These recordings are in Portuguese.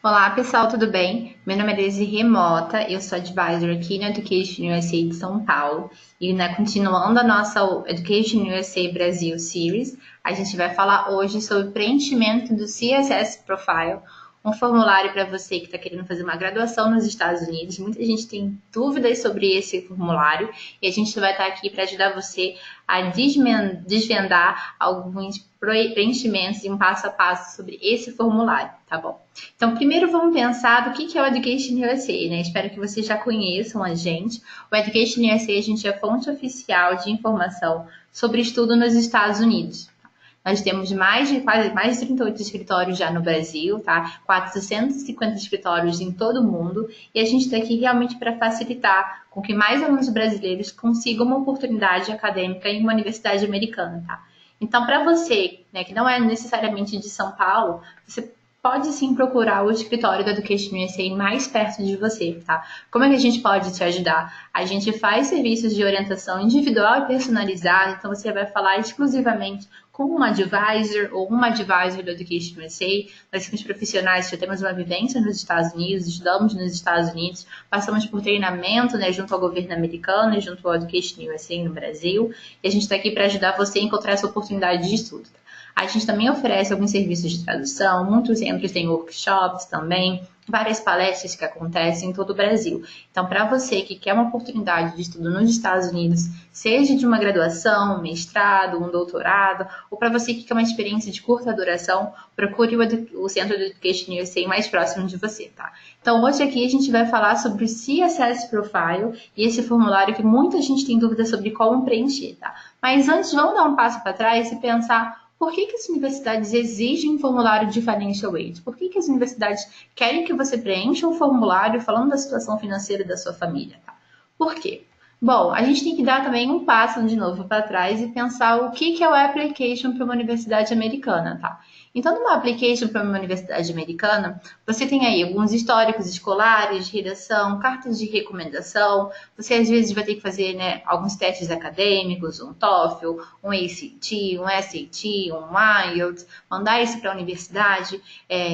Olá pessoal, tudo bem? Meu nome é Daisy Remota, eu sou advisor aqui na Education USA de São Paulo e continuando a nossa Education USA Brasil Series, a gente vai falar hoje sobre preenchimento do CSS Profile, um formulário para você que está querendo fazer uma graduação nos Estados Unidos. Muita gente tem dúvidas sobre esse formulário e a gente vai estar aqui para ajudar você a desvendar alguns preenchimentos e um passo a passo sobre esse formulário, tá bom? Então, primeiro vamos pensar do que é o Education USA, né? Espero que vocês já conheçam a gente. O Education USA, a gente é fonte oficial de informação sobre estudo nos Estados Unidos. Nós temos quase mais de 38 escritórios já no Brasil, tá? 450 escritórios em todo o mundo. E a gente está aqui realmente para facilitar com que mais alunos brasileiros consigam uma oportunidade acadêmica em uma universidade americana, tá? Então, para você, né, que não é necessariamente de São Paulo, você pode sim procurar o escritório da Education USA mais perto de você, tá? Como é que a gente pode te ajudar? A gente faz serviços de orientação individual e personalizada, então você vai falar exclusivamente com um advisor ou uma advisor da Education USA. Nós somos profissionais, já temos uma vivência nos Estados Unidos, estudamos nos Estados Unidos, passamos por treinamento, né, junto ao governo americano e junto ao Education USA no Brasil, e a gente está aqui para ajudar você a encontrar essa oportunidade de estudo. A gente também oferece alguns serviços de tradução, muitos centros têm workshops também, várias palestras que acontecem em todo o Brasil. Então, para você que quer uma oportunidade de estudo nos Estados Unidos, seja de uma graduação, um mestrado, um doutorado, ou para você que quer uma experiência de curta duração, procure o Centro de Education USA mais próximo de você, tá? Então, hoje aqui a gente vai falar sobre o CSS Profile e esse formulário que muita gente tem dúvida sobre como preencher, tá? Mas antes, vamos dar um passo para trás e pensar por que as universidades exigem um formulário de financial aid? Por que as universidades querem que você preencha um formulário falando da situação financeira da sua família? Tá? Por quê? Bom, a gente tem que dar também um passo de novo para trás e pensar o que é o application para uma universidade americana, tá? Então, numa application para uma universidade americana, você tem aí alguns históricos escolares, de redação, cartas de recomendação. Você às vezes vai ter que fazer, né, alguns testes acadêmicos, um TOEFL, um ACT, um SAT, um IELTS, mandar isso para a universidade.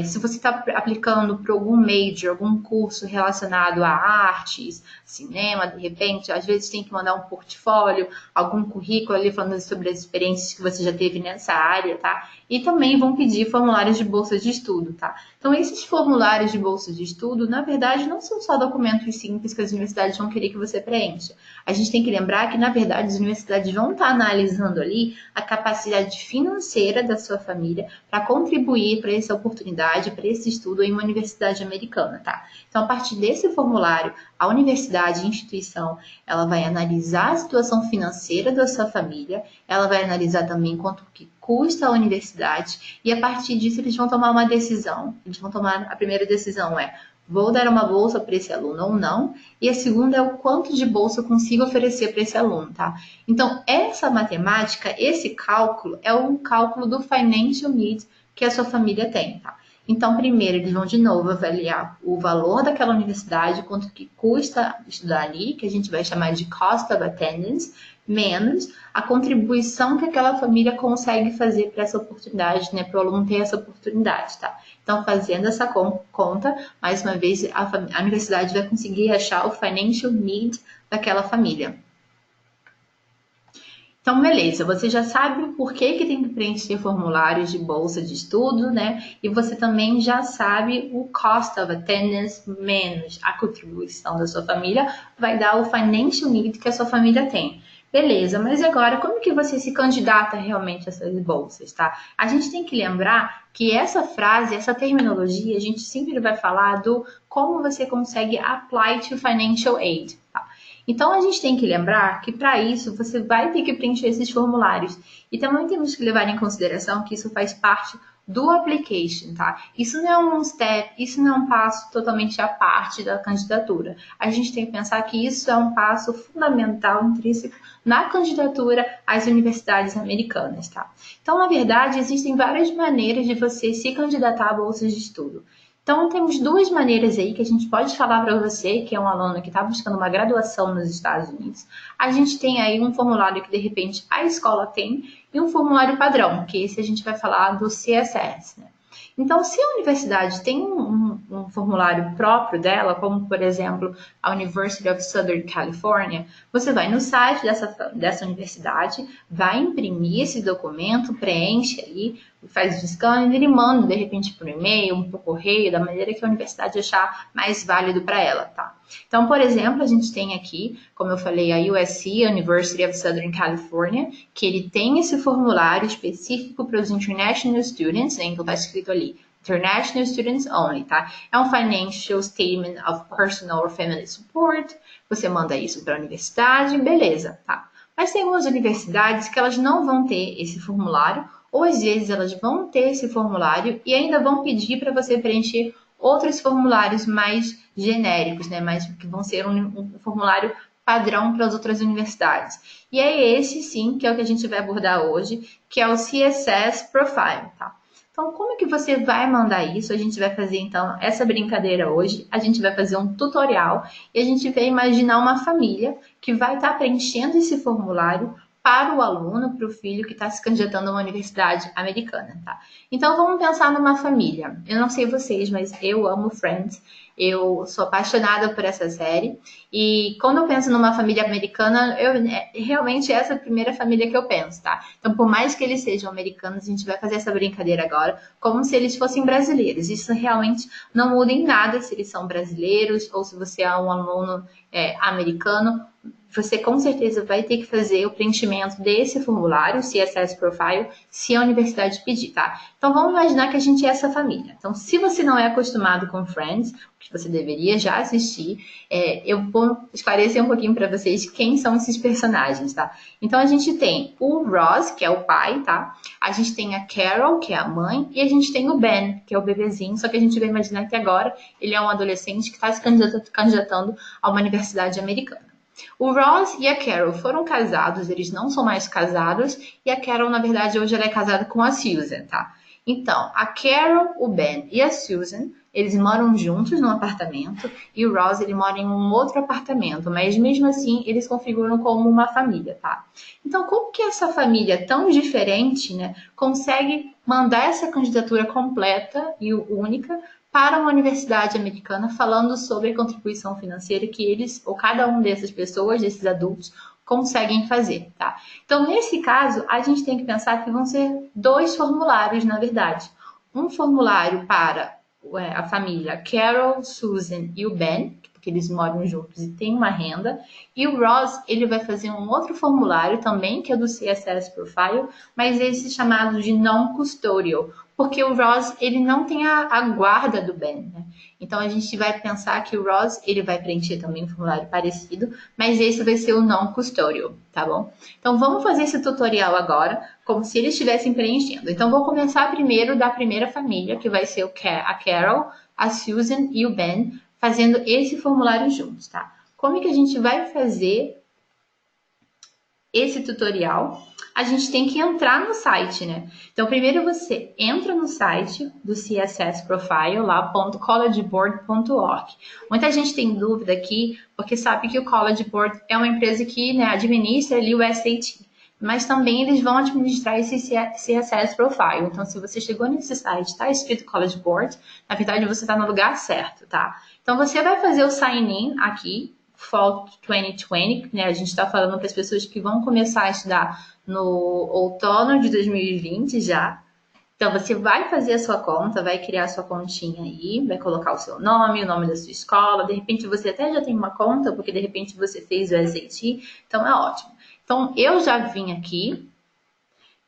Se você está aplicando para algum major, algum curso relacionado a artes, cinema, de repente, às vezes tem que mandar um portfólio, algum currículo ali falando sobre as experiências que você já teve nessa área, tá? E também vão pedir formulários de bolsa de estudo, tá? Então, esses formulários de bolsa de estudo, na verdade, não são só documentos simples que as universidades vão querer que você preencha. A gente tem que lembrar que, na verdade, as universidades vão estar analisando ali a capacidade financeira da sua família para contribuir para essa oportunidade, para esse estudo em uma universidade americana, tá? Então, a partir desse formulário, a universidade, a instituição, ela vai analisar a situação financeira da sua família, ela vai analisar também quanto que custa a universidade e a partir disso eles vão tomar uma decisão. Eles vão tomar, a primeira decisão é: vou dar uma bolsa para esse aluno ou não? E a segunda é o quanto de bolsa eu consigo oferecer para esse aluno, tá? Então, essa matemática, esse cálculo, é o cálculo do financial need que a sua família tem, tá? Então, primeiro, eles vão de novo avaliar o valor daquela universidade, quanto que custa estudar ali, que a gente vai chamar de cost of attendance, menos a contribuição que aquela família consegue fazer para essa oportunidade, né, para o aluno ter essa oportunidade, tá? Então, fazendo essa conta, mais uma vez, a universidade vai conseguir achar o financial need daquela família. Então, beleza, você já sabe o porquê que tem que preencher formulários de bolsa de estudo, né? E você também já sabe o cost of attendance menos a contribuição da sua família vai dar o financial need que a sua família tem. Beleza, mas agora como que você se candidata realmente a essas bolsas, tá? A gente tem que lembrar que essa frase, essa terminologia, a gente sempre vai falar do como você consegue apply to financial aid, tá? Então, a gente tem que lembrar que, para isso, você vai ter que preencher esses formulários. E também temos que levar em consideração que isso faz parte do application, tá? Isso não é um step, isso não é um passo totalmente à parte da candidatura. A gente tem que pensar que isso é um passo fundamental, intrínseco, na candidatura às universidades americanas, tá? Então, na verdade, existem várias maneiras de você se candidatar a bolsas de estudo. Então, temos duas maneiras aí que a gente pode falar para você, que é um aluno que está buscando uma graduação nos Estados Unidos. A gente tem aí um formulário que, de repente, a escola tem e um formulário padrão, que esse a gente vai falar do CSS, né? Então, se a universidade tem um formulário próprio dela, como por exemplo a University of Southern California, você vai no site dessa universidade, vai imprimir esse documento, preenche ali, faz o scan e ele manda de repente por e-mail, por correio, da maneira que a universidade achar mais válido para ela, tá? Então, por exemplo, a gente tem aqui, como eu falei, a USC, University of Southern California, que ele tem esse formulário específico para os international students, né? Então tá escrito ali, International Students Only, tá? É um Financial Statement of Personal or Family Support. Você manda isso para a universidade, beleza, tá? Mas tem algumas universidades que elas não vão ter esse formulário, ou às vezes elas vão ter esse formulário e ainda vão pedir para você preencher outros formulários mais genéricos, né? Mais que vão ser um formulário padrão para as outras universidades. E é esse sim que é o que a gente vai abordar hoje, que é o CSS Profile, tá? Então, como que você vai mandar isso? A gente vai fazer, então, essa brincadeira hoje. A gente vai fazer um tutorial e a gente vai imaginar uma família que vai estar preenchendo esse formulário para o aluno, para o filho que está se candidatando a uma universidade americana, tá? Então, vamos pensar numa família. Eu não sei vocês, mas eu amo Friends. Eu sou apaixonada por essa série. E quando eu penso numa família americana, realmente essa é a primeira família que eu penso, tá? Então, por mais que eles sejam americanos, a gente vai fazer essa brincadeira agora, como se eles fossem brasileiros. Isso realmente não muda em nada se eles são brasileiros ou se você é um aluno americano. Você com certeza vai ter que fazer o preenchimento desse formulário, CSS Profile, se a universidade pedir, tá? Então vamos imaginar que a gente é essa família. Então, se você não é acostumado com Friends, que você deveria já assistir, eu vou esclarecer um pouquinho para vocês quem são esses personagens, tá? Então a gente tem o Ross, que é o pai, tá? A gente tem a Carol, que é a mãe, e a gente tem o Ben, que é o bebezinho, só que a gente vai imaginar que agora ele é um adolescente que está se candidatando a uma universidade americana. O Ross e a Carol foram casados, eles não são mais casados, e a Carol, na verdade, hoje ela é casada com a Susan, tá? Então, a Carol, o Ben e a Susan, eles moram juntos num apartamento, e o Ross, ele mora em um outro apartamento, mas mesmo assim, eles configuram como uma família, tá? Então, como que essa família tão diferente, né, consegue mandar essa candidatura completa e única para uma universidade americana falando sobre a contribuição financeira que eles, ou cada um dessas pessoas, desses adultos, conseguem fazer, tá? Então, nesse caso, a gente tem que pensar que vão ser 2 formulários, na verdade. Um formulário para a família Carol, Susan e o Ben, porque eles moram juntos e têm uma renda, e o Ross, ele vai fazer um outro formulário também, que é do CSS Profile, mas esse chamado de non-custodial, porque o Ross, ele não tem a guarda do Ben, né? Então, a gente vai pensar que o Ross, ele vai preencher também um formulário parecido, mas esse vai ser o non-custodial, tá bom? Então, vamos fazer esse tutorial agora, como se eles estivessem preenchendo. Então, vou começar primeiro da primeira família, que vai ser a Carol, a Susan e o Ben, fazendo esse formulário juntos, tá? Como é que a gente vai fazer esse tutorial? A gente tem que entrar no site, né? Então, primeiro você entra no site do CSS Profile, lá, .collegeboard.org. Muita gente tem dúvida aqui, porque sabe que o College Board é uma empresa que, né, administra ali o SAT. Mas também eles vão administrar esse CSS Profile. Então, se você chegou nesse site, está escrito College Board, na verdade você está no lugar certo, tá? Então, você vai fazer o sign-in aqui, Fall 2020, né? A gente está falando para as pessoas que vão começar a estudar no outono de 2020 já. Então, você vai fazer a sua conta, vai criar a sua continha aí, vai colocar o seu nome, o nome da sua escola. De repente, você até já tem uma conta, porque de repente você fez o SAT. Então, é ótimo. Então, eu já vim aqui,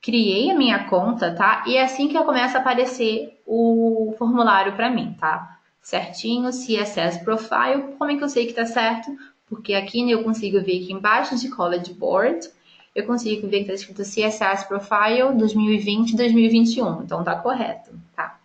criei a minha conta, tá? E é assim que começa a aparecer o formulário para mim, tá? Certinho, CSS Profile. Como é que eu sei que tá certo? Porque aqui eu consigo ver aqui embaixo de College Board, eu consigo ver que está escrito CSS Profile 2020-2021. Então, tá correto, tá?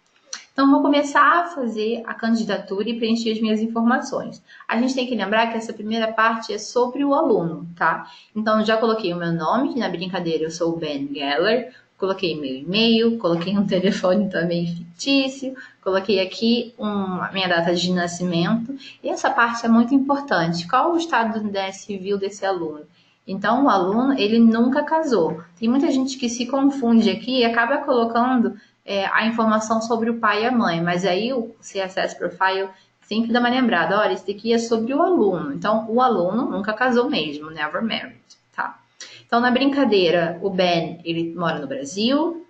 Então, vou começar a fazer a candidatura e preencher as minhas informações. A gente tem que lembrar que essa primeira parte é sobre o aluno, tá? Então, já coloquei o meu nome, que na brincadeira eu sou o Ben Geller, coloquei meu e-mail, coloquei um telefone também fictício, coloquei aqui a minha data de nascimento. E essa parte é muito importante. Qual o estado civil desse aluno? Então, o aluno, ele nunca casou. Tem muita gente que se confunde aqui e acaba colocando a informação sobre o pai e a mãe, mas aí o CSS Profile sempre dá uma lembrada, olha, isso daqui é sobre o aluno, então o aluno nunca casou mesmo, never married, tá? Então na brincadeira, o Ben, ele mora no Brasil,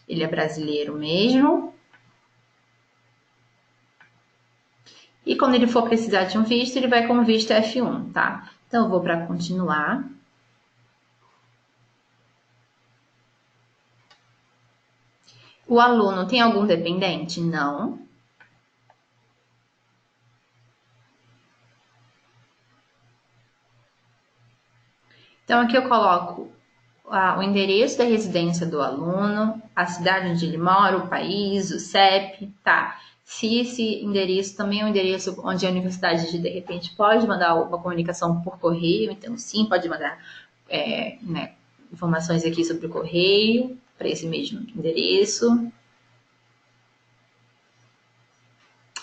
ele é brasileiro mesmo, e quando ele for precisar de um visto, ele vai com o visto F1, tá? Então eu vou para continuar. O aluno tem algum dependente? Não. Então, aqui eu coloco o endereço da residência do aluno, a cidade onde ele mora, o país, o CEP, tá? Se esse endereço também é um endereço onde a universidade de repente pode mandar uma comunicação por correio, então sim, pode mandar informações aqui sobre o correio para esse mesmo endereço.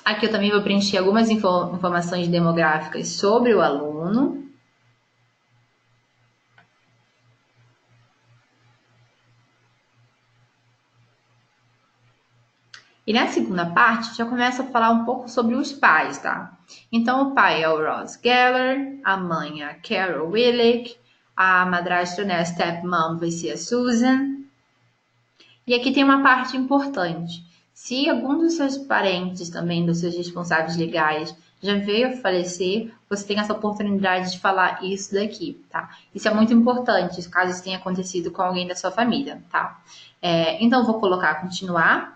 Aqui eu também vou preencher algumas informações demográficas sobre o aluno. E na segunda parte, já começa a falar um pouco sobre os pais, tá? Então, o pai é o Ross Geller, a mãe é a Carol Willick, a madrasta, né, a stepmom vai ser a Susan. E aqui tem uma parte importante. Se algum dos seus parentes também, dos seus responsáveis legais, já veio a falecer, você tem essa oportunidade de falar isso daqui, tá? Isso é muito importante, caso isso tenha acontecido com alguém da sua família, tá? Então, eu vou colocar continuar.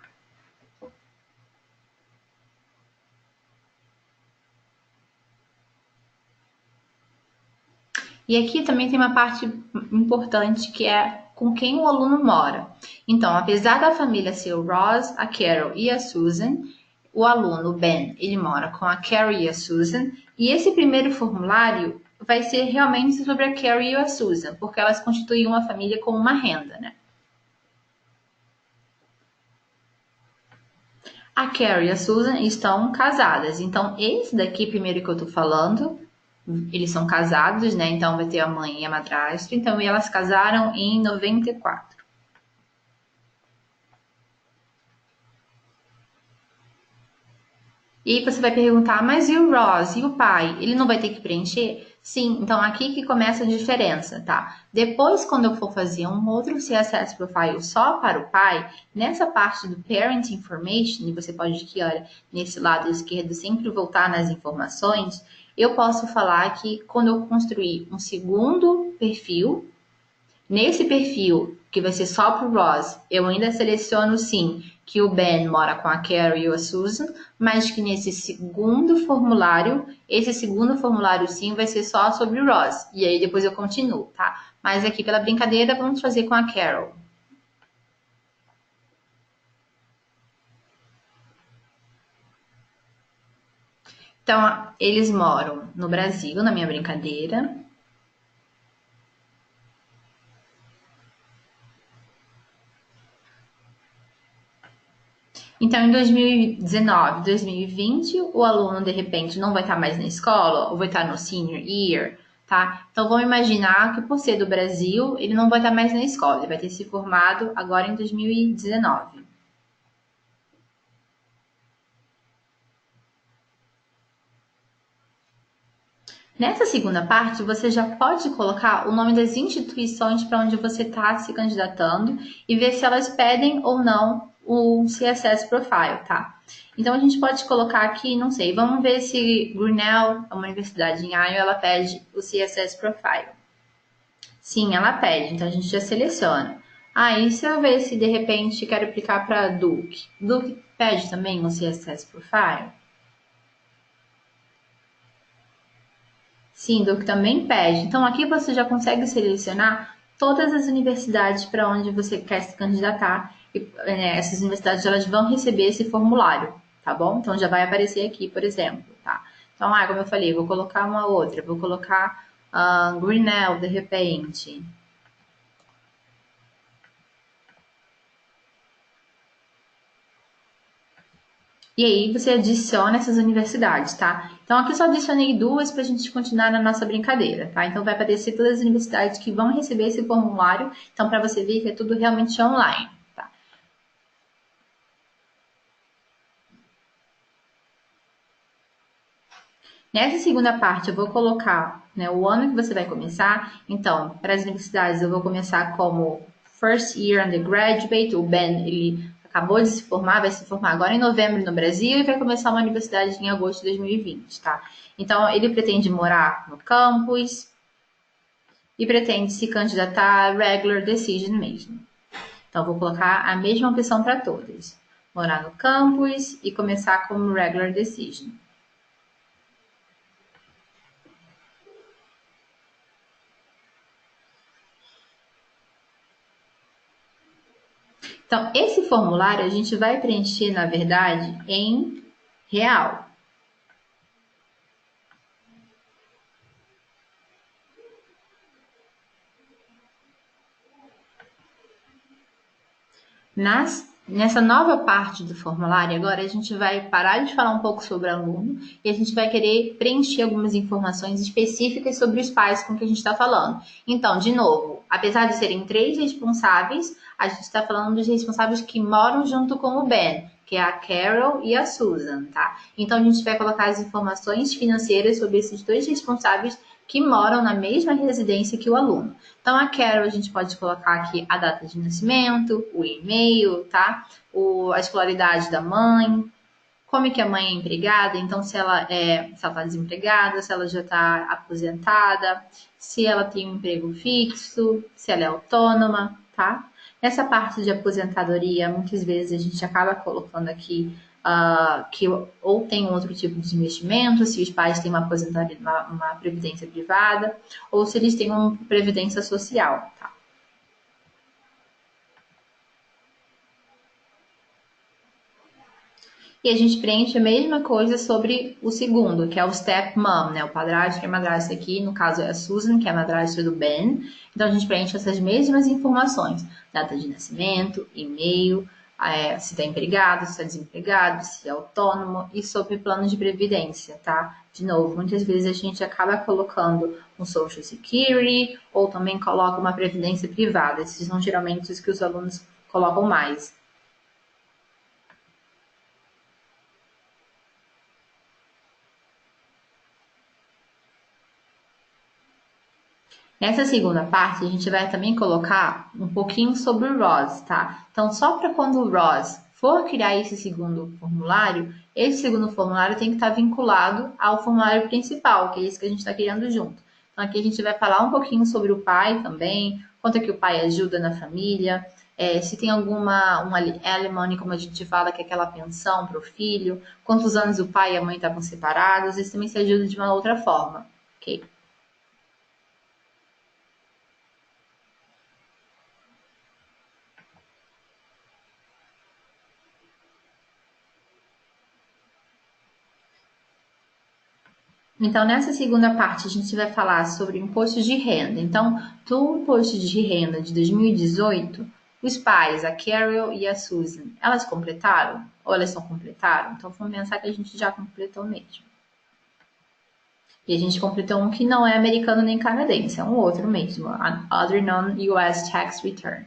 E aqui também tem uma parte importante que é com quem o aluno mora. Então, apesar da família ser o Ross, a Carol e a Susan, o aluno, Ben, ele mora com a Carol e a Susan, e esse primeiro formulário vai ser realmente sobre a Carol e a Susan, porque elas constituem uma família com uma renda, né? A Carol e a Susan estão casadas, então esse daqui, primeiro que eu tô falando, eles são casados, né? Então vai ter a mãe e a madrasta. Então elas casaram em 94. E aí você vai perguntar, mas e o Ross? E o pai? Ele não vai ter que preencher? Sim, então aqui que começa a diferença, tá? Depois, quando eu for fazer um outro CSS Profile só para o pai, nessa parte do Parent Information, e você pode aqui, olha, nesse lado esquerdo, sempre voltar nas informações, eu posso falar que quando eu construir um segundo perfil, nesse perfil, que vai ser só para o Ross, eu ainda seleciono sim que o Ben mora com a Carrie e a Susan, mas que nesse segundo formulário, esse segundo formulário sim vai ser só sobre o Ross. E aí depois eu continuo, tá? Mas aqui pela brincadeira, vamos fazer com a Carol. Então, eles moram no Brasil, na minha brincadeira. Então, em 2019, 2020, o aluno, de repente, não vai estar mais na escola, ou vai estar no senior year, tá? Então, vamos imaginar que, por ser do Brasil, ele não vai estar mais na escola, ele vai ter se formado agora em 2019. Nessa segunda parte, você já pode colocar o nome das instituições para onde você está se candidatando e ver se elas pedem ou não o CSS Profile, tá? Então, a gente pode colocar aqui, não sei, vamos ver se Grinnell, uma universidade em Iowa, ela pede o CSS Profile. Sim, ela pede, então a gente já seleciona. Aí, se eu ver se de repente quero aplicar para Duke. Duke pede também o CSS Profile? Sim, Duke também pede. Então, aqui você já consegue selecionar todas as universidades para onde você quer se candidatar. E, essas universidades elas vão receber esse formulário, tá bom? Então, já vai aparecer aqui, por exemplo, tá? Então, como eu falei, vou colocar uma outra. Vou colocar Grinnell, de repente. E aí você adiciona essas universidades, tá? Então aqui eu só adicionei duas para a gente continuar na nossa brincadeira, tá? Então vai aparecer todas as universidades que vão receber esse formulário, então para você ver que é tudo realmente online, tá? Nessa segunda parte, eu vou colocar, né, o ano que você vai começar. Então, para as universidades, eu vou começar como First Year Undergraduate. O Ben, ele acabou de se formar, vai se formar agora em novembro no Brasil e vai começar uma universidade em agosto de 2020, tá? Então, ele pretende morar no campus e pretende se candidatar a Regular Decision mesmo. Então, vou colocar a mesma opção para todas. Morar no campus e começar como Regular Decision. Então, esse formulário a gente vai preencher, na verdade, em real. Nessa nova parte do formulário, agora a gente vai parar de falar um pouco sobre o aluno e a gente vai querer preencher algumas informações específicas sobre os pais com que a gente está falando. Então, de novo, apesar de serem três responsáveis, a gente está falando dos responsáveis que moram junto com o Ben, que é a Carol e a Susan, tá? Então, a gente vai colocar as informações financeiras sobre esses dois responsáveis que moram na mesma residência que o aluno. Então, a Carol, a gente pode colocar aqui a data de nascimento, o e-mail, tá? A escolaridade da mãe, como é que a mãe é empregada, então se ela está desempregada, se ela já está aposentada, se ela tem um emprego fixo, se ela é autônoma, tá? Nessa parte de aposentadoria, muitas vezes a gente acaba colocando aqui que ou tem outro tipo de investimento, se os pais têm uma aposentadoria, uma previdência privada, ou se eles têm uma previdência social, tá? E a gente preenche a mesma coisa sobre o segundo, que é o stepmom, né? O padrasto e a madrasta aqui, no caso é a Susan, que é a madrasta do Ben. Então a gente preenche essas mesmas informações: data de nascimento, e-mail, se está empregado, se está desempregado, se é autônomo e sobre plano de previdência, tá? De novo, muitas vezes a gente acaba colocando um Social Security ou também coloca uma previdência privada. Esses são geralmente os que os alunos colocam mais. Nessa segunda parte, a gente vai também colocar um pouquinho sobre o ROS, tá? Então, só para quando o ROS for criar esse segundo formulário tem que estar vinculado ao formulário principal, que é esse que a gente está criando junto. Então, aqui a gente vai falar um pouquinho sobre o pai também, quanto é que o pai ajuda na família, se tem um alimony, como a gente fala, que é aquela pensão para o filho, quantos anos o pai e a mãe estavam separados, isso também se ajuda de uma outra forma, ok? Então, nessa segunda parte, a gente vai falar sobre imposto de renda. Então, do imposto de renda de 2018, os pais, a Carol e a Susan, elas completaram? Ou elas não completaram? Então, vamos pensar que a gente já completou mesmo. E a gente completou um que não é americano nem canadense, é um outro mesmo, an Other Non-US Tax Return.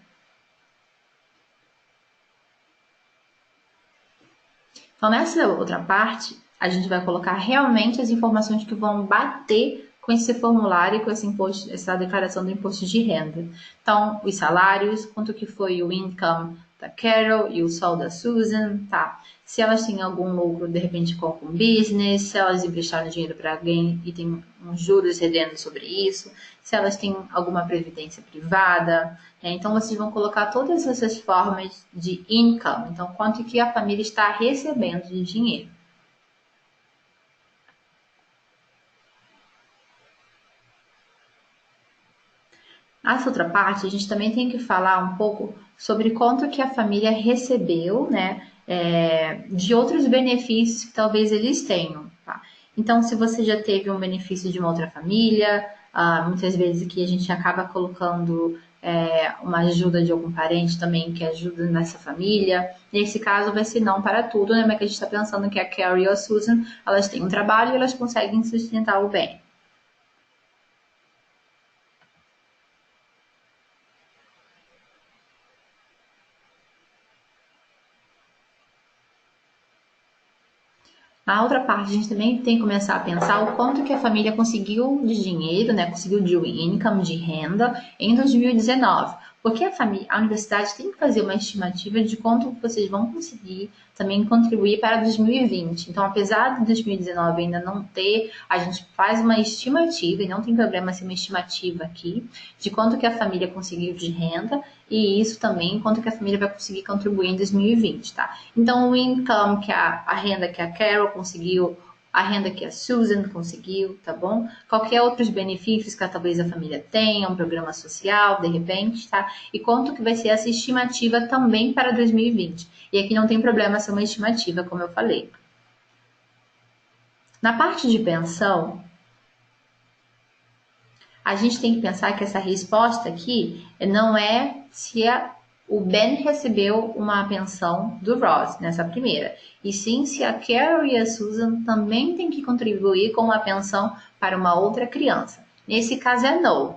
Então, nessa outra parte, a gente vai colocar realmente as informações que vão bater com esse formulário, com esse imposto, essa declaração do imposto de renda. Então, os salários, quanto que foi o income da Carol e o sol da Susan, tá? Se elas têm algum lucro, de repente, com algum business, se elas emprestaram dinheiro para alguém e tem uns juros rendendo sobre isso, se elas têm alguma previdência privada, né? Então, vocês vão colocar todas essas formas de income. Então, quanto que a família está recebendo de dinheiro. Nessa outra parte, a gente também tem que falar um pouco sobre quanto que a família recebeu, né, de outros benefícios que talvez eles tenham, tá? Então, se você já teve um benefício de uma outra família, muitas vezes aqui a gente acaba colocando uma ajuda de algum parente também que ajuda nessa família. Nesse caso, vai ser não para tudo, né? Mas que a gente está pensando que a Carrie ou a Susan, elas têm um trabalho e elas conseguem sustentar o bem. Na outra parte, a gente também tem que começar a pensar o quanto que a família conseguiu de dinheiro, né? Conseguiu de income, de renda em 2019. Porque a universidade tem que fazer uma estimativa de quanto vocês vão conseguir também contribuir para 2020. Então, apesar de 2019 ainda não ter, a gente faz uma estimativa, e não tem problema ser uma estimativa aqui, de quanto que a família conseguiu de renda, e isso também, quanto que a família vai conseguir contribuir em 2020, tá? Então, o income, que a renda que a Carol conseguiu, a renda que a Susan conseguiu, tá bom? Qualquer outros benefícios que talvez a família tenha, um programa social, de repente, tá? E quanto que vai ser essa estimativa também para 2020. E aqui não tem problema ser uma estimativa, como eu falei. Na parte de pensão, a gente tem que pensar que essa resposta aqui não é se o Ben recebeu uma pensão do Ross nessa primeira, e sim se a Carol e a Susan também têm que contribuir com uma pensão para uma outra criança. Nesse caso é no.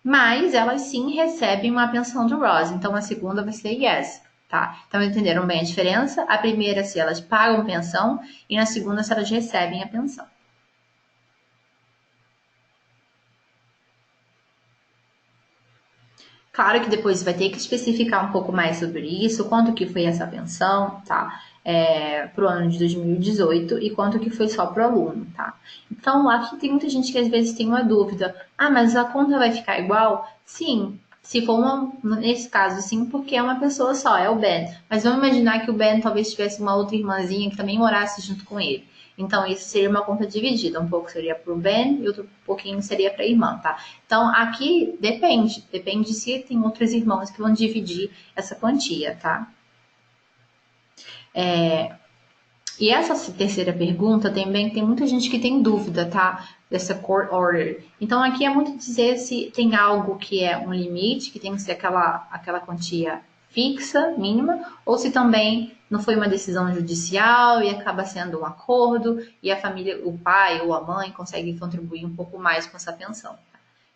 Mas elas sim recebem uma pensão do Ross, então a segunda vai ser yes. Tá? Então entenderam bem a diferença? A primeira se elas pagam pensão e na segunda se elas recebem a pensão. Claro que depois vai ter que especificar um pouco mais sobre isso, quanto que foi essa pensão, tá? Para o ano de 2018 e quanto que foi só para o aluno, tá? Então, aqui tem muita gente que às vezes tem uma dúvida. Ah, mas a conta vai ficar igual? Sim, se for nesse caso, sim, porque é uma pessoa só, é o Ben. Mas vamos imaginar que o Ben talvez tivesse uma outra irmãzinha que também morasse junto com ele. Então, isso seria uma conta dividida. Um pouco seria para o Ben e outro pouquinho seria para a irmã, tá? Então, aqui depende se tem outros irmãos que vão dividir essa quantia, tá? E essa terceira pergunta também tem muita gente que tem dúvida, tá? Dessa court order. Então, aqui é muito dizer se tem algo que é um limite, que tem que ser aquela quantia fixa, mínima, ou se também não foi uma decisão judicial e acaba sendo um acordo e a família, o pai ou a mãe consegue contribuir um pouco mais com essa pensão.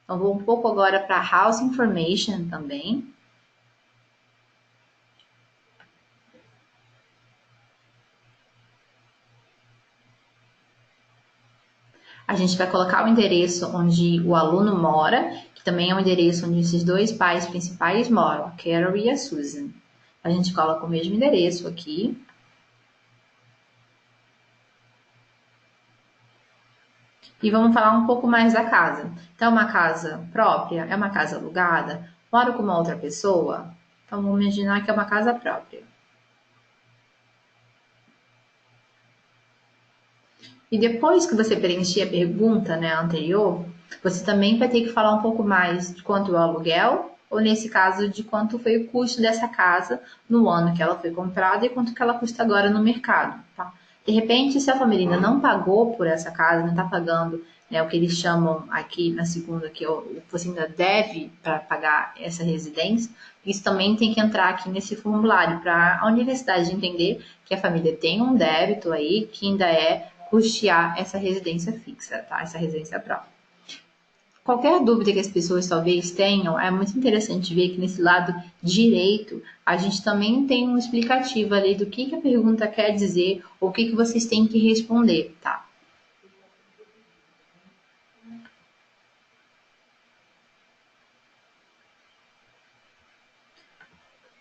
Então, vou um pouco agora para House Information também. A gente vai colocar o endereço onde o aluno mora, que também é o endereço onde esses dois pais principais moram, a Carol e a Susan. A gente coloca o mesmo endereço aqui. E vamos falar um pouco mais da casa. Então, é uma casa própria? É uma casa alugada? Moro com uma outra pessoa? Então, vamos imaginar que é uma casa própria. E depois que você preencher a pergunta, né, anterior, você também vai ter que falar um pouco mais de quanto é o aluguel, ou nesse caso, de quanto foi o custo dessa casa no ano que ela foi comprada e quanto que ela custa agora no mercado, tá? De repente, se a família ainda não pagou por essa casa, não está pagando, né, o que eles chamam aqui na segunda, que você ainda deve para pagar essa residência, isso também tem que entrar aqui nesse formulário para a universidade entender que a família tem um débito aí que ainda é custear essa residência fixa, tá? Essa residência própria. Qualquer dúvida que as pessoas talvez tenham, é muito interessante ver que nesse lado direito a gente também tem um explicativo ali do que a pergunta quer dizer ou o que vocês têm que responder, tá?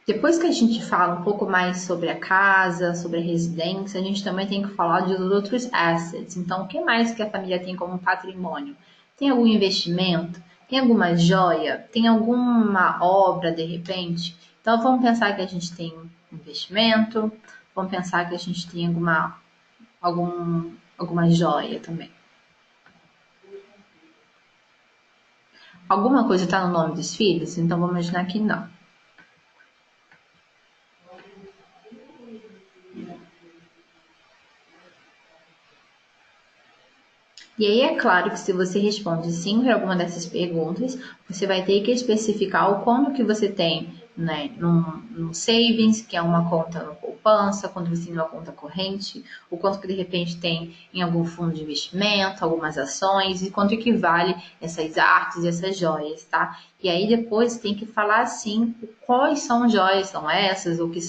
Depois que a gente fala um pouco mais sobre a casa, sobre a residência, a gente também tem que falar de outros assets. Então, o que mais que a família tem como patrimônio? Tem algum investimento? Tem alguma joia? Tem alguma obra, de repente? Então, vamos pensar que a gente tem investimento, vamos pensar que a gente tem alguma joia também. Alguma coisa está no nome dos filhos? Então, vamos imaginar que não. E aí é claro que se você responde sim para alguma dessas perguntas, você vai ter que especificar o quanto que você tem, né, no savings, que é uma conta no poupança, quanto você tem numa conta corrente, o quanto que de repente tem em algum fundo de investimento, algumas ações, e quanto equivale essas artes e essas joias, tá? E aí depois tem que falar assim, quais são joias, são essas, ou que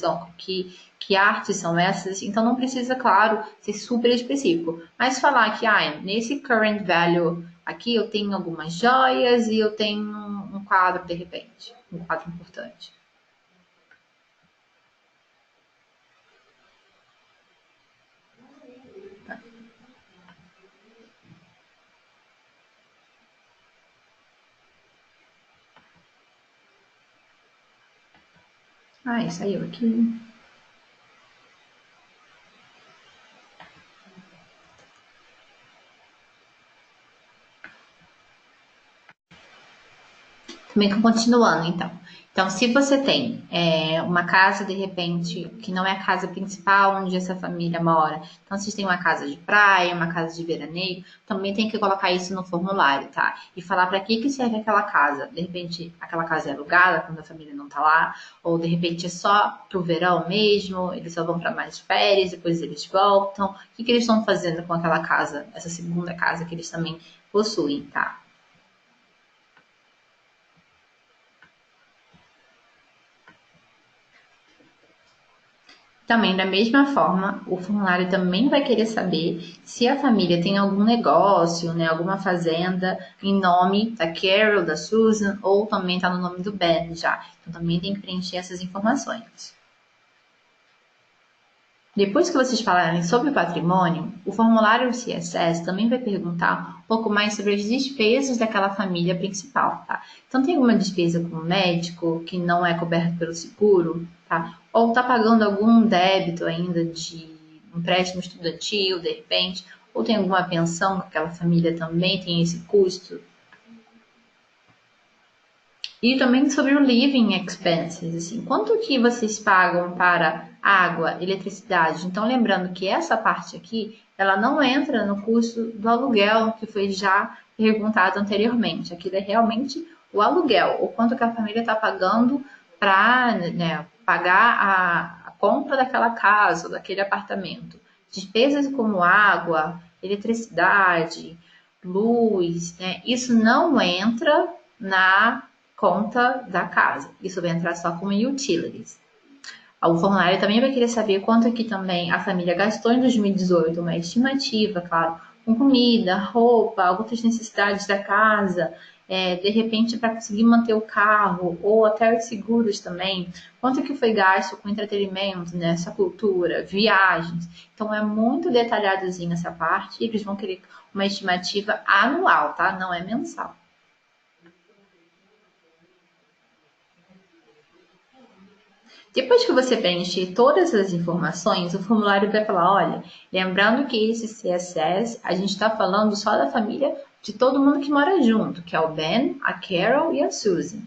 que artes são essas, então não precisa, claro, ser super específico, mas falar que nesse current value aqui eu tenho algumas joias e eu tenho um quadro de repente, um quadro importante. Saiu aqui. Também continuando, então. Então, se você tem uma casa, de repente, que não é a casa principal onde essa família mora, então vocês têm uma casa de praia, uma casa de veraneio, também tem que colocar isso no formulário, tá? E falar para que serve aquela casa. De repente, aquela casa é alugada quando a família não tá lá, ou de repente é só pro verão mesmo, eles só vão para mais férias, depois eles voltam. O que eles estão fazendo com aquela casa, essa segunda casa que eles também possuem, tá? Também, da mesma forma, o formulário também vai querer saber se a família tem algum negócio, né, alguma fazenda em nome da Carol, da Susan, ou também está no nome do Ben já. Então também tem que preencher essas informações. Depois que vocês falarem sobre o patrimônio, o formulário CSS também vai perguntar um pouco mais sobre as despesas daquela família principal, tá? Então, tem alguma despesa com o médico que não é coberto pelo seguro, tá? Ou tá pagando algum débito ainda de empréstimo estudantil, de repente, ou tem alguma pensão que aquela família também tem esse custo. E também sobre o living expenses, assim, quanto que vocês pagam para água, eletricidade? Então, lembrando que essa parte aqui, ela não entra no custo do aluguel, que foi já perguntado anteriormente. Aquilo é realmente o aluguel, o quanto que a família está pagando para, né, pagar a compra daquela casa, daquele apartamento. Despesas como água, eletricidade, luz, né, isso não entra na conta da casa. Isso vai entrar só como utilities. O formulário também vai querer saber quanto aqui também a família gastou em 2018, uma estimativa, claro, com comida, roupa, outras necessidades da casa, de repente para conseguir manter o carro, ou até os seguros também, quanto que foi gasto com entretenimento, nessa cultura, viagens. Então é muito detalhadozinho essa parte, e eles vão querer uma estimativa anual, tá? Não é mensal. Depois que você preencher todas as informações, o formulário vai falar: olha, lembrando que esse CSS, a gente está falando só da família de todo mundo que mora junto, que é o Ben, a Carol e a Susan.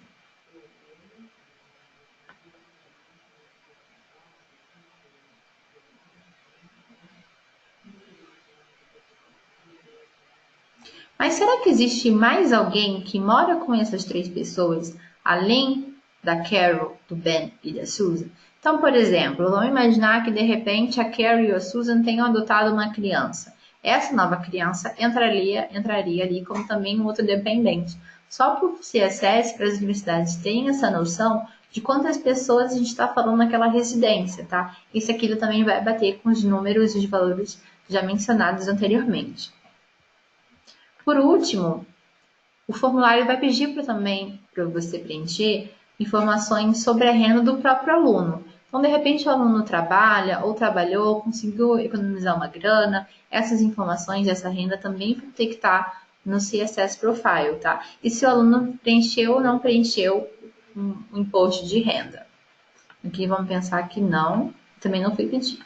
Mas será que existe mais alguém que mora com essas três pessoas, além da Carol, do Ben e da Susan? Então, por exemplo, vamos imaginar que de repente a Carol e a Susan tenham adotado uma criança. Essa nova criança entraria ali como também um outro dependente. Só por CSS, para as universidades terem essa noção de quantas pessoas a gente está falando naquela residência, tá? Isso aqui também vai bater com os números e os valores já mencionados anteriormente. Por último, o formulário vai pedir também para você preencher informações sobre a renda do próprio aluno. Então, de repente, o aluno trabalha ou trabalhou, conseguiu economizar uma grana. Essas informações, essa renda também vão ter que estar no CSS Profile, tá? E se o aluno preencheu ou não preencheu o imposto de renda. Aqui vamos pensar que não, também não foi pedido.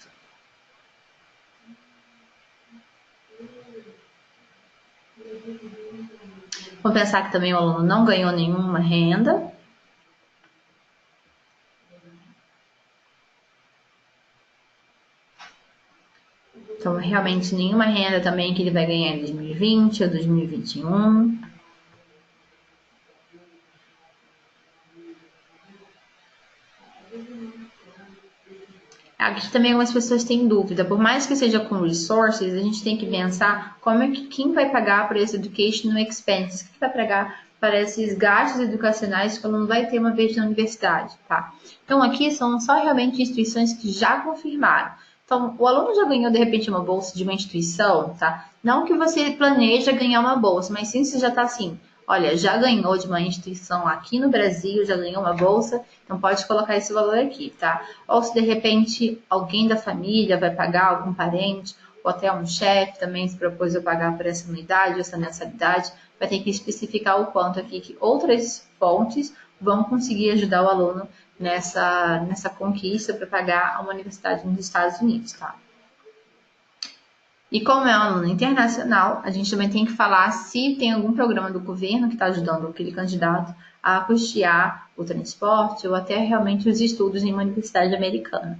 Vamos pensar que também o aluno não ganhou nenhuma renda. Então, realmente, nenhuma renda também que ele vai ganhar em 2020 ou 2021. Aqui também algumas pessoas têm dúvida. Por mais que seja com resources, a gente tem que pensar como é que quem vai pagar por esse educational expenses, quem vai pagar para esses gastos educacionais que o aluno vai ter uma vez na universidade, tá? Então, aqui são só realmente instituições que já confirmaram. Então, o aluno já ganhou, de repente, uma bolsa de uma instituição, tá? Não que você planeja ganhar uma bolsa, mas sim você já está assim, olha, já ganhou de uma instituição aqui no Brasil, já ganhou uma bolsa, então pode colocar esse valor aqui, tá? Ou se de repente alguém da família vai pagar, algum parente, ou até um chefe também se propôs a pagar por essa unidade, essa mensalidade, vai ter que especificar o quanto aqui que outras fontes vão conseguir ajudar o aluno nessa conquista para pagar uma universidade nos Estados Unidos, tá? E como é um aluno internacional, a gente também tem que falar se tem algum programa do governo que está ajudando aquele candidato a custear o transporte ou até realmente os estudos em uma universidade americana.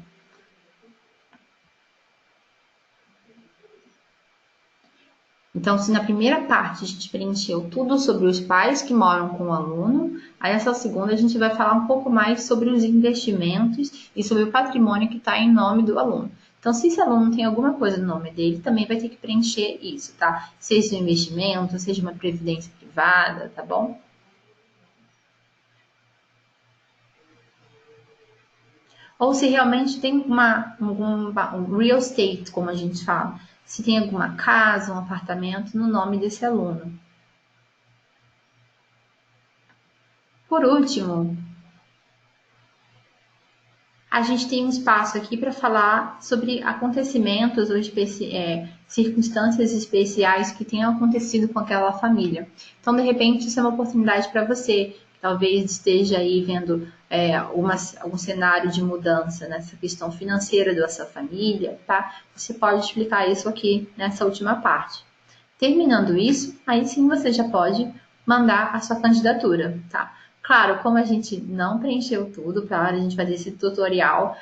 Então, se na primeira parte a gente preencheu tudo sobre os pais que moram com o aluno, aí nessa segunda a gente vai falar um pouco mais sobre os investimentos e sobre o patrimônio que está em nome do aluno. Então, se esse aluno tem alguma coisa no nome dele, também vai ter que preencher isso, tá? Seja um investimento, seja uma previdência privada, tá bom? Ou se realmente tem um real estate, como a gente fala. Se tem alguma casa, um apartamento no nome desse aluno. Por último, a gente tem um espaço aqui para falar sobre acontecimentos ou circunstâncias especiais que tenham acontecido com aquela família. Então, de repente, isso é uma oportunidade para você, que talvez esteja aí vendo algum cenário de mudança nessa questão financeira da sua família, tá? Você pode explicar isso aqui nessa última parte. Terminando isso, aí sim você já pode mandar a sua candidatura, tá? Claro, como a gente não preencheu tudo para a gente fazer esse tutorial,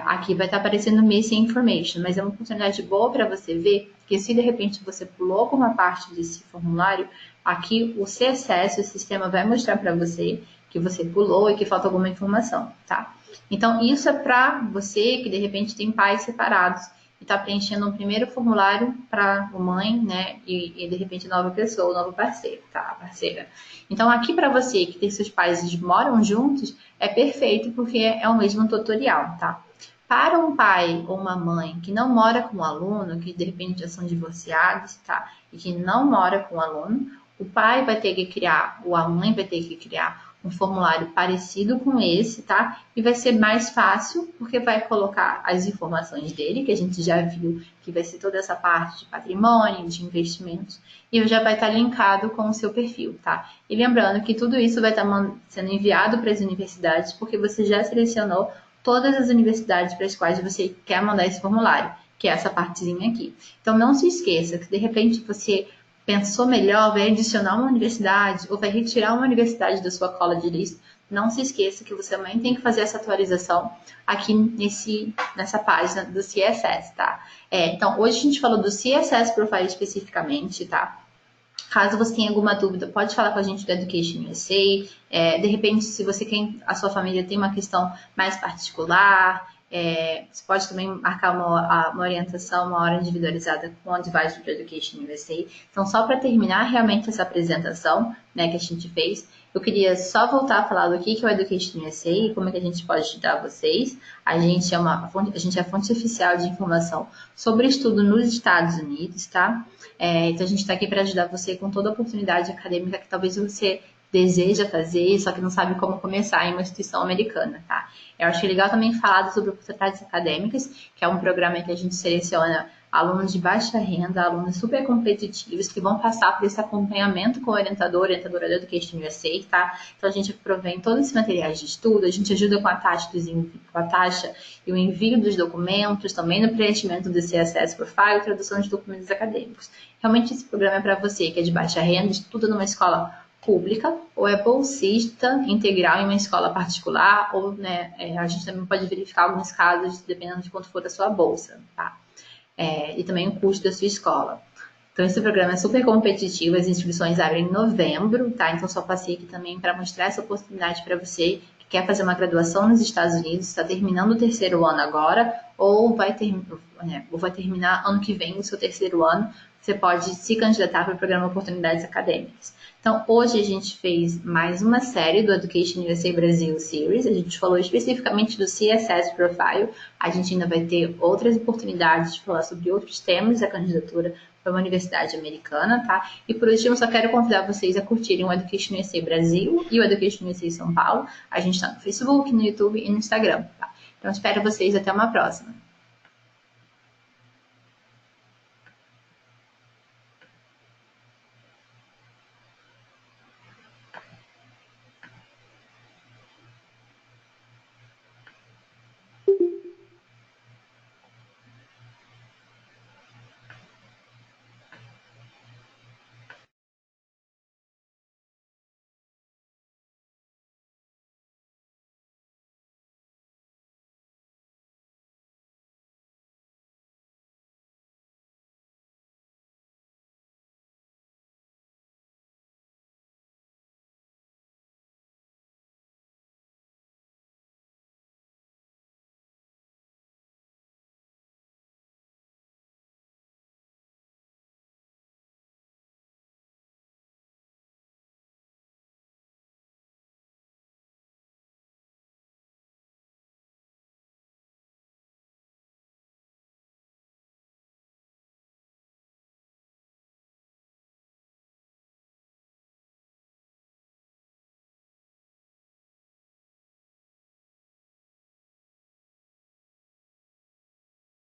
aqui vai estar aparecendo Missing Information, mas é uma oportunidade boa para você ver que se de repente você pulou alguma parte desse formulário, aqui o CSS, o sistema vai mostrar para você que você pulou e que falta alguma informação, tá? Então, isso é para você que de repente tem pais separados e está preenchendo um primeiro formulário para a mãe, né? E de repente nova pessoa, novo parceiro, tá? Parceira. Então, aqui para você que tem seus pais e moram juntos, é perfeito porque é o mesmo tutorial, tá? Para um pai ou uma mãe que não mora com o aluno, que de repente já são divorciados, tá? E que não mora com o aluno, o pai vai ter que criar, ou a mãe vai ter que criar um formulário parecido com esse, tá? E vai ser mais fácil, porque vai colocar as informações dele, que a gente já viu que vai ser toda essa parte de patrimônio, de investimentos, e já vai estar linkado com o seu perfil, tá? E lembrando que tudo isso vai estar sendo enviado para as universidades, porque você já selecionou todas as universidades para as quais você quer mandar esse formulário, que é essa partezinha aqui. Então, não se esqueça que, de repente, você pensou melhor, vai adicionar uma universidade ou vai retirar uma universidade da sua college list, não se esqueça que você também tem que fazer essa atualização aqui nessa página do CSS, tá? Então, hoje a gente falou do CSS Profile especificamente, tá? Caso você tenha alguma dúvida, pode falar com a gente do Education USA. De repente, se você a sua família tem uma questão mais particular, você pode também marcar uma orientação, uma hora individualizada com o advisor do Education USA. Então, só para terminar realmente essa apresentação, né, que a gente fez, eu queria só voltar a falar do que é o Education USA e como é que a gente pode ajudar vocês. A gente é a fonte oficial de informação sobre estudo nos Estados Unidos, tá? Então, a gente está aqui para ajudar você com toda a oportunidade acadêmica que talvez você deseja fazer, só que não sabe como começar em uma instituição americana, tá? Eu acho legal também falar sobre oportunidades acadêmicas, que é um programa que a gente seleciona alunos de baixa renda, alunos super competitivos, que vão passar por esse acompanhamento com o orientadora do Education USA, tá? Então, a gente provém todos esses materiais de estudo, a gente ajuda com a taxa e o envio dos documentos, também no preenchimento do CSS Profile, tradução de documentos acadêmicos. Realmente, esse programa é para você que é de baixa renda, estuda numa escola pública ou é bolsista integral em uma escola particular, ou né, a gente também pode verificar alguns casos dependendo de quanto for a sua bolsa, tá? E também o custo da sua escola. Então, esse programa é super competitivo, as inscrições abrem em novembro, tá? Então, só passei aqui também para mostrar essa oportunidade para você que quer fazer uma graduação nos Estados Unidos, está terminando o terceiro ano agora, ou vai terminar ano que vem o seu terceiro ano, você pode se candidatar para o programa Oportunidades Acadêmicas. Então, hoje a gente fez mais uma série do Education USA Brasil Series. A gente falou especificamente do CSS Profile. A gente ainda vai ter outras oportunidades de falar sobre outros temas da candidatura para uma universidade americana, tá? E por último, só quero convidar vocês a curtirem o Education USA Brasil e o Education USA São Paulo. A gente está no Facebook, no YouTube e no Instagram, tá? Então, espero vocês até uma próxima.